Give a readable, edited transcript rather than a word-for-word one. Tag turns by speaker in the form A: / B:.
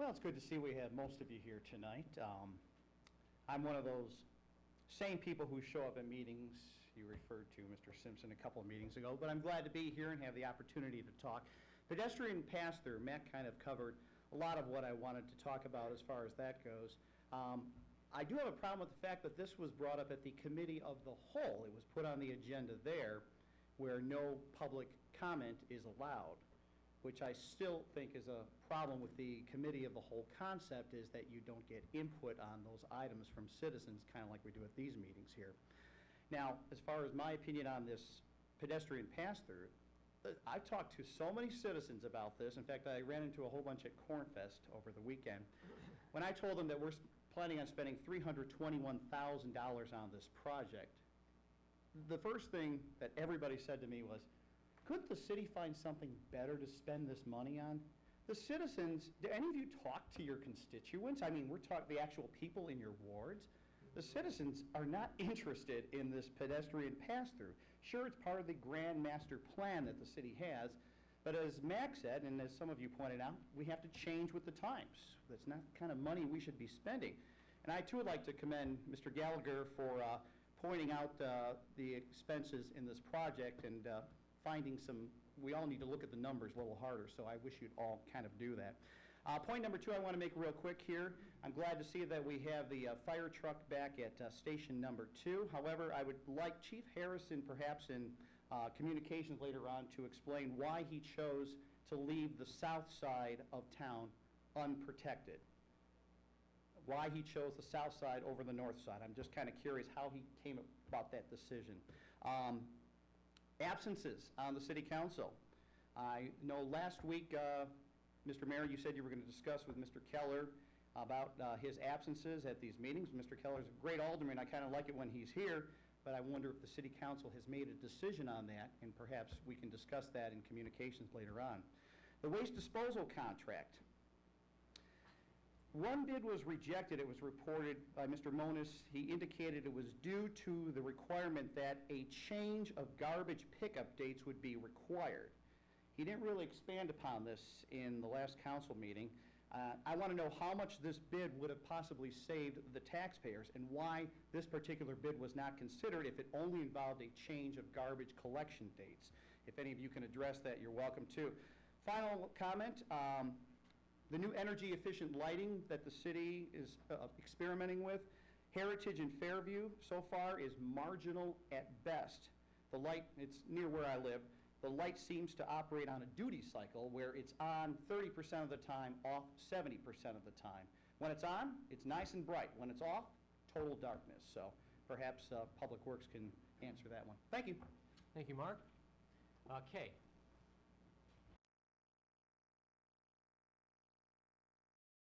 A: Well, it's good to see we have most of you here tonight. I'm one of those same people who show up at meetings. You referred to Mr. Simpson a couple of meetings ago, but I'm glad to be here and have the opportunity to talk. Pedestrian pass-through, Matt kind of covered a lot of what I wanted to talk about as far as that goes. I do have a problem with the fact that this was brought up at the Committee of the Whole. It was put on the agenda there where no public comment is allowed, which I still think is a problem with the Committee of the Whole concept, is that you don't get input on those items from citizens, kind of like we do at these meetings here. Now, as far as my opinion on this pedestrian pass-through, I've talked to so many citizens about this. In fact, I ran into a whole bunch at Cornfest over the weekend. When I told them that we're planning on spending $321,000 on this project, the first thing that everybody said to me was, couldn't the city find something better to spend this money on? The citizens, do any of you talk to your constituents? I mean, we're talking the actual people in your wards. The citizens are not interested in this pedestrian pass-through. Sure, it's part of the grand master plan that the city has, but as Mac said, and as some of you pointed out, we have to change with the times. That's not the kind of money we should be spending. And I too would like to commend Mr. Gallagher for pointing out the expenses in this project and finding some, we all need to look at the numbers a little harder, so I wish you'd all kind of do that. Point number two I want to make real quick here. I'm glad to see that we have the fire truck back at station number 2. However, I would like Chief Harrison perhaps in communications later on to explain why he chose to leave the south side of town unprotected. Why he chose the south side over the north side. I'm just kind of curious how he came about that decision. Absences on the city council. I know last week, Mr. Mayor, you said you were going to discuss with Mr. Keller about his absences at these meetings. Mr. Keller's a great alderman. I kind of like it when he's here, but I wonder if the city council has made a decision on that, and perhaps we can discuss that in communications later on. The waste disposal contract. One bid was rejected. It was reported by Mr. Monis. He indicated it was due to the requirement that a change of garbage pickup dates would be required. He didn't really expand upon this in the last council meeting. I want to know how much this bid would have possibly saved the taxpayers and why this particular bid was not considered if it only involved a change of garbage collection dates. If any of you can address that, you're welcome to. Final comment. The new energy efficient lighting that the city is experimenting with, Heritage and Fairview so far is marginal at best. The light, it's near where I live, the light seems to operate on a duty cycle where it's on 30% of the time, off 70% of the time. When it's on, it's nice and bright. When it's off, total darkness. So perhaps Public Works can answer that one. Thank you.
B: Thank you, Mark. Kay.